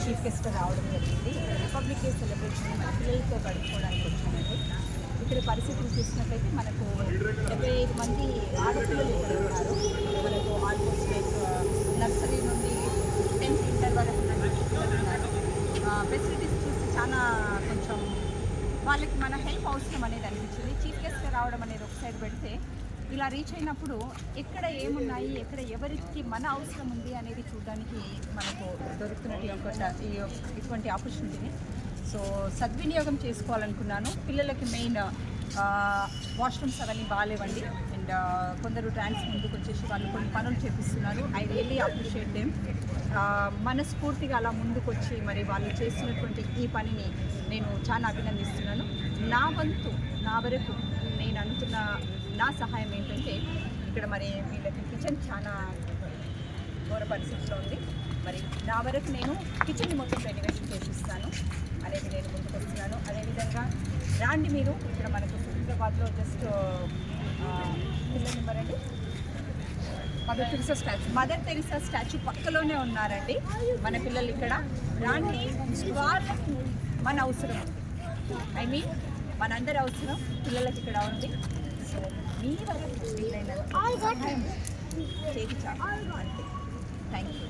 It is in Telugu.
చీఫ్ గెస్ట్గా రావడం జరిగింది. రిపబ్లిక్ డే సెలబ్రేషన్ మన పిల్లలతో గడుపుకోవడానికి వచ్చానండి. ఇక్కడ పరిస్థితులు చూసినట్లయితే మనకు 75 మంది ఆడపిల్లలు ఇక్కడ ఉన్నారు. మనకు ఆల్మోస్ట్ లైక్ నర్సరీ నుండి 10th ఇంటర్ వరకు ఉన్నారు. ఫెసిలిటీస్ చూస్తే చాలా కొంచెం వాళ్ళకి మన హెల్ప్ అవసరం అనేది అనిపించింది. చీఫ్ గెస్ట్గా రావడం అనేది ఒక సైడ్ పెడితే ఇలా రీచ్ అయినప్పుడు ఎక్కడ ఏమున్నాయి, ఎక్కడ ఎవరికి మన అవసరం ఉంది అనేది చూడడానికి మనకు దొరుకుతున్నట్టు ఇటువంటి ఆపర్చునిటీని సో సద్వినియోగం చేసుకోవాలనుకున్నాను. పిల్లలకి మెయిన్ వాష్రూమ్స్ అవన్నీ బాగాలేవండి. అండ్ కొందరు ట్రాన్స్ ముందుకు వచ్చేసి వాళ్ళు కొన్ని పనులు చేపిస్తున్నారు. I really appreciate them. మనస్ఫూర్తిగా అలా ముందుకు వచ్చి మరి వాళ్ళు చేస్తున్నటువంటి ఈ పనిని నేను చాలా అభినందిస్తున్నాను. నా వంతు నా వరకు నేను అనుకున్న నా సహాయం ఏంటంటే ఇక్కడ మరి వీళ్ళకి కిచెన్ చాలా ఘోర పరిస్థితిలో ఉంది. మరి నా వరకు నేను కిచెన్ మొత్తం రెనోవేషన్ చేసిస్తాను అనేది నేను ముందుకు వస్తున్నాను. అదేవిధంగా రాండి మీరు ఇక్కడ మనకు సికింద్రాబాద్లో జస్ట్ పిల్లలు ఇవ్వరండి మదర్ తెరిసా స్టాచ్యూ పక్కలోనే ఉన్నారండి మన పిల్లలు. ఇక్కడ రాండి, వాళ్ళకి మన అవసరం ఉంది. ఐ మీన్ మనందరి అవసరం పిల్లలకి ఇక్కడ ఉంది. సో మీ వరకు వీలైన సహాయం చేయించాలి అంతే. Thank you.